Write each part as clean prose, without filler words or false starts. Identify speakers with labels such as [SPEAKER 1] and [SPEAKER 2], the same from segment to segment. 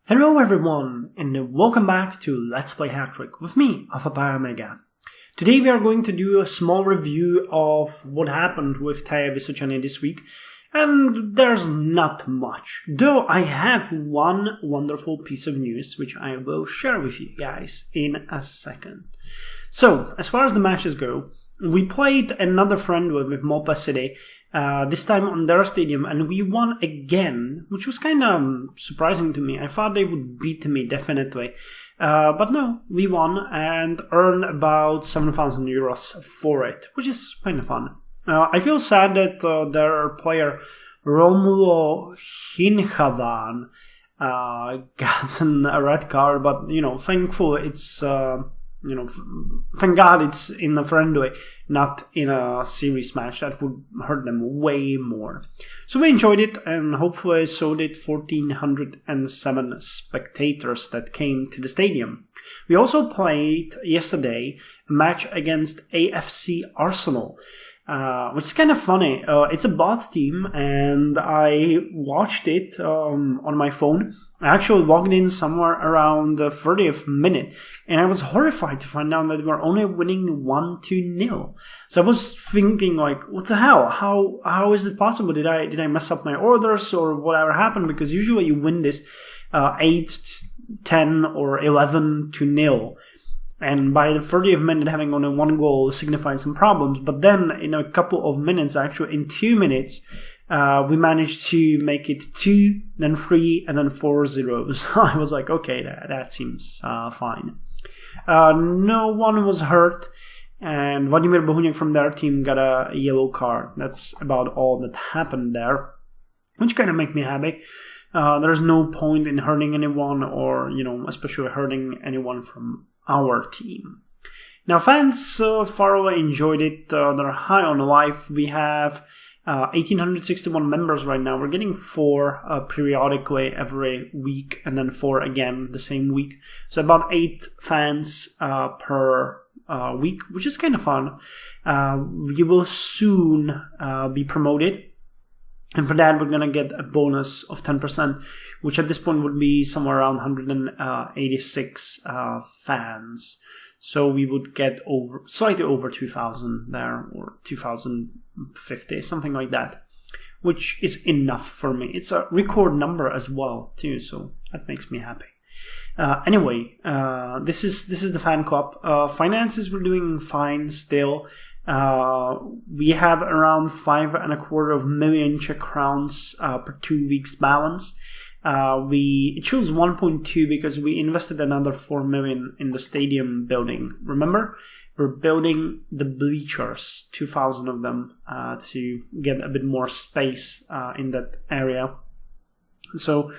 [SPEAKER 1] Hello everyone, and welcome back to Let's Play Hattrick with me, Alfapiomega. Today we are going to do a small review of what happened with Taya Vysočany this week, and there's not much. Though I have one wonderful piece of news which I will share with you guys in a second. So, as far as the matches go, we played another friend with Malpa City, this time on their stadium, and we won again, which was kind of surprising to me. I thought they would beat me, definitely. But no, we won and earned about 7,000 euros for it, which is kind of fun. I feel sad that their player Romulo Hinhavan got a red card, but, thankfully it's... thank God it's in a friendly, not in a series match. That would hurt them way more. So we enjoyed it, and hopefully so did 1,407 spectators that came to the stadium. We also played yesterday a match against AFC Arsenal, which is kind of funny. It's a bot team, and I watched it on my phone. I actually logged in somewhere around the 30th minute, and I was horrified to find out that we were only winning 1-0. So I was thinking, like, what the hell? How is it possible? Did I mess up my orders or whatever happened? Because usually you win this 8-10 or 11-0. And by the 30th minute, having only one goal signified some problems. But then, in a couple of minutes, actually in 2 minutes, we managed to make it 2, then 3, and then 4 zeros. So I was like, okay, that seems fine. No one was hurt, and Vladimir Bohuniak from their team got a yellow card. That's about all that happened there, which kind of made me happy. There's no point in hurting anyone, or, especially hurting anyone from our team. Now, fans thoroughly enjoyed it. They're high on life. We have 1,861 members right now. We're getting 4 periodically every week, and then 4 again the same week. So about 8 fans per week, which is kind of fun. We will soon be promoted. And for that, we're going to get a bonus of 10%, which at this point would be somewhere around 186 fans. So we would get slightly over 2,000 there, or 2,050, something like that, which is enough for me. It's a record number as well, too, so that makes me happy. Anyway, this is the fan club. Finances were doing fine still. We have around 5.25 million Czech crowns per 2 weeks balance. We chose 1.2 because we invested another 4 million in the stadium building. Remember, we're building the bleachers, 2,000 of them, to get a bit more space in that area. So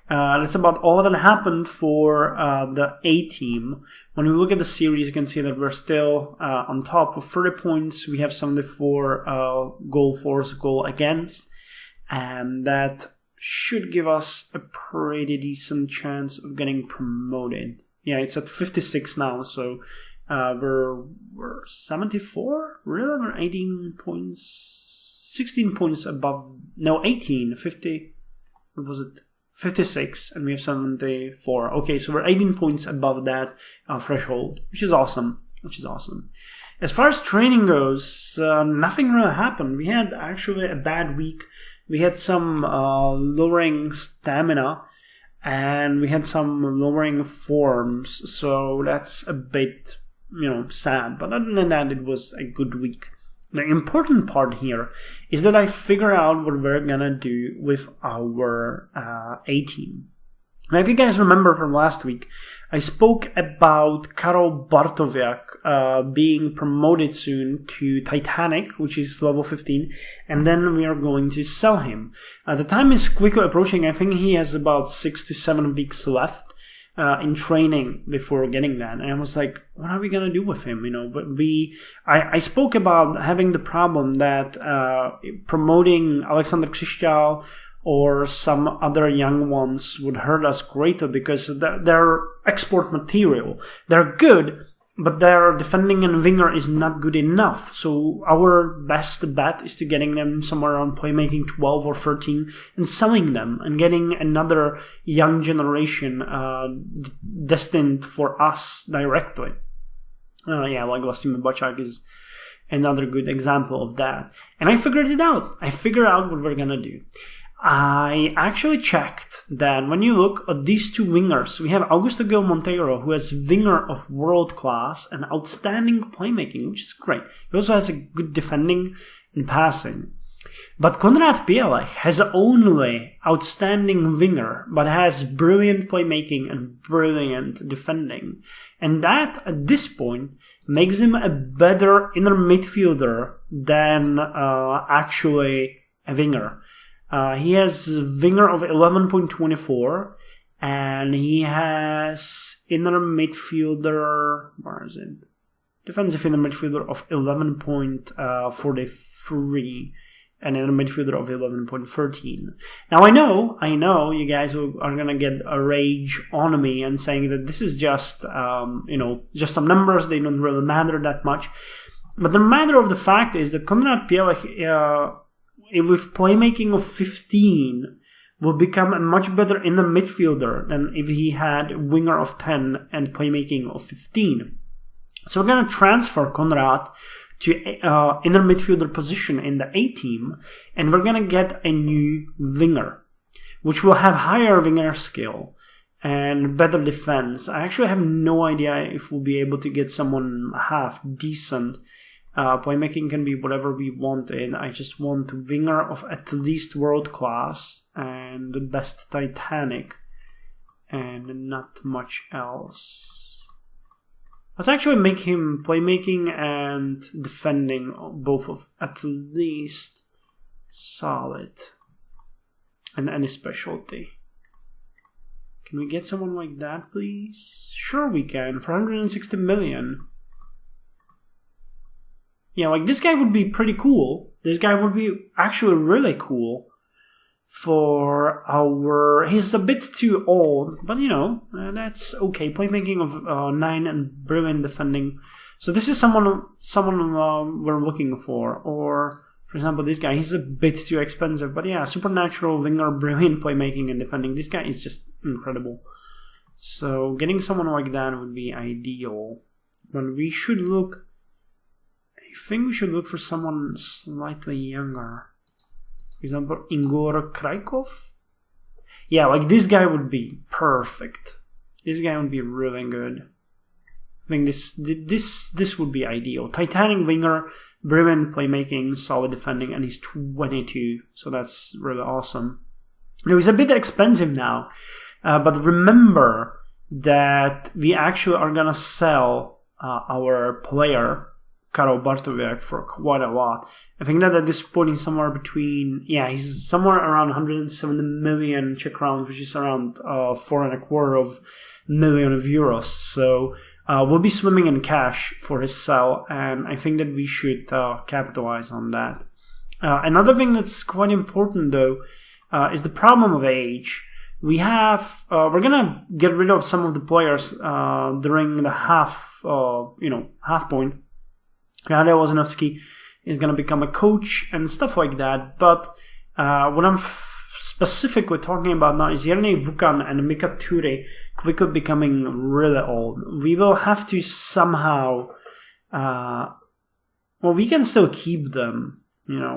[SPEAKER 1] that's about all that happened for the A team. When we look at the series, you can see that we're still on top with 30 points. We have 74 goal force, goal against, and that should give us a pretty decent chance of getting promoted. Yeah, it's at 56 now, so we're 74? Really? We're 18 points, 16 points above, no, 18, 50. What was it? 56, and we have 74. Okay, so we're 18 points above that threshold, which is awesome. As far as training goes, nothing really happened. We had actually a bad week. We had some lowering stamina, and we had some lowering forms, so that's a bit, sad. But other than that, it was a good week. The important part here is that I figure out what we're gonna do with our A-team. Now, if you guys remember from last week, I spoke about Karol Bartowiak being promoted soon to Titanic, which is level 15, and then we are going to sell him. The time is quickly approaching. I think he has about 6 to 7 weeks left in training before getting that, and I was like, what are we gonna do with him? But I spoke about having the problem that promoting Alexander Krzysztof or some other young ones would hurt us greatly because they're export material. They're good, but their defending and winger is not good enough. So our best bet is to getting them somewhere around playmaking 12 or 13 and selling them and getting another young generation destined for us directly. Like Vlastimir Bachak is another good example of that. And I figured it out. I figured out what we're gonna do. I actually checked that when you look at these two wingers, we have Augusto Gil Monteiro, who has winger of world class and outstanding playmaking, which is great. He also has a good defending and passing. But Konrad Pielech has only outstanding winger, but has brilliant playmaking and brilliant defending. And that, at this point, makes him a better inner midfielder than actually a winger. He has winger of 11.24, and he has inner midfielder, where is it? Defensive inner midfielder of 11.43, and inner midfielder of 11.13. Now I know you guys are gonna get a rage on me and saying that this is just, just some numbers, they don't really matter that much. But the matter of the fact is that Konrad Pielech, with playmaking of 15, will become a much better inner midfielder than if he had winger of 10 and playmaking of 15. So we're going to transfer Konrad to inner midfielder position in the A team, and we're going to get a new winger, which will have higher winger skill and better defense. I actually have no idea if we'll be able to get someone half decent. Playmaking can be whatever we want, and I just want a winger of at least world class and the best Titanic and not much else. Let's actually make him playmaking and defending both of at least solid and any specialty. Can we get someone like that, please? Sure we can, for 160 million. Yeah, like this guy would be pretty cool. This guy would be actually really cool for our... He's a bit too old, but that's okay. Playmaking of 9 and brilliant defending. So this is someone we're looking for. Or, for example, this guy, he's a bit too expensive. But yeah, supernatural winger, brilliant playmaking and defending. This guy is just incredible. So getting someone like that would be ideal. But we should look... I think we should look for someone slightly younger. For example, Igor Kraikov. Yeah, like this guy would be perfect. This guy would be really good. I think this would be ideal. Titanic winger, brilliant playmaking, solid defending, and he's 22, so that's really awesome. Now he's a bit expensive now, but remember that we actually are gonna sell our player Karol Bartowiak for quite a lot. I think that at this point he's somewhere between, he's somewhere around 170 million Czech crowns, which is around 4.25 million euros. So we'll be swimming in cash for his sell, and I think that we should capitalize on that. Another thing that's quite important though is the problem of age. We're gonna get rid of some of the players during the half point. Radek Wozinovski is going to become a coach and stuff like that. But what I'm specifically talking about now is Jernej Vukan and Mika Ture quickly becoming really old. We will have to somehow... we can still keep them,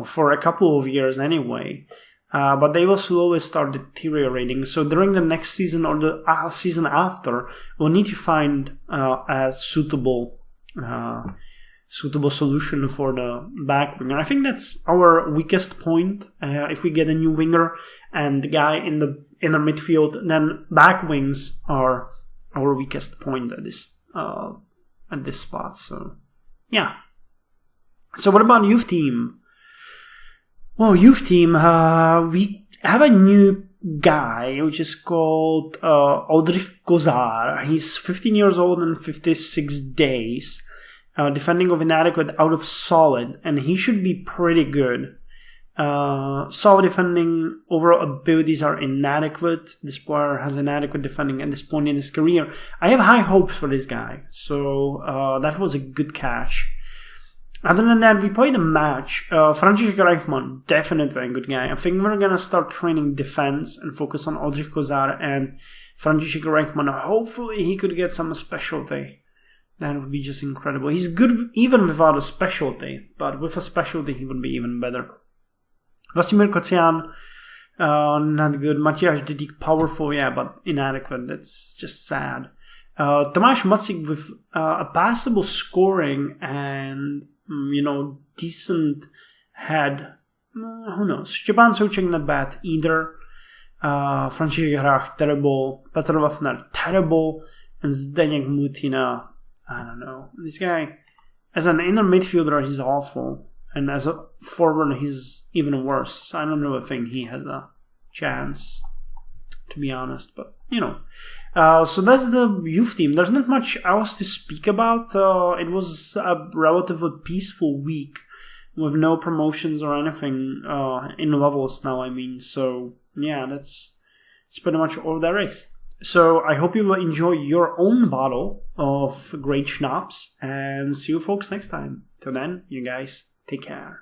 [SPEAKER 1] for a couple of years anyway. But they will slowly start deteriorating. So during the next season or the season after, we'll need to find a suitable solution for the back winger. I think that's our weakest point. If we get a new winger and the guy in the inner midfield, then back wings are our weakest point at this spot. So yeah. So what about youth team? Well, youth team, we have a new guy which is called Oldřich Kozar. He's 15 years old and 56 days. Defending of inadequate out of solid, and he should be pretty good. Solid defending, overall abilities are inadequate. This player has inadequate defending at this point in his career. I have high hopes for this guy, so that was a good catch. Other than that, we played a match. Franciszek Reichmann, definitely a good guy. I think we're gonna start training defense and focus on Oldřich Kozar and Franciszek Reichmann. Hopefully he could get some specialty. That would be just incredible. He's good even without a specialty, but with a specialty he would be even better. Vlastimir Kocian, not good. Matthias Didik, powerful, yeah, but inadequate. That's just sad. Tomáš Macik with a passable scoring and, decent head. Who knows? Štěpán Souček, not bad either. František Hrách, terrible. Petr Wafner, terrible. And Zdeněk Mutina, I don't know. This guy, as an inner midfielder, he's awful. And as a forward, he's even worse. So I don't know if he has a chance, to be honest. But, so that's the youth team. There's not much else to speak about. It was a relatively peaceful week with no promotions or anything in levels now, I mean. So, yeah, it's pretty much all there is. So I hope you will enjoy your own bottle of great schnapps. And see you folks next time. Till then, you guys, take care.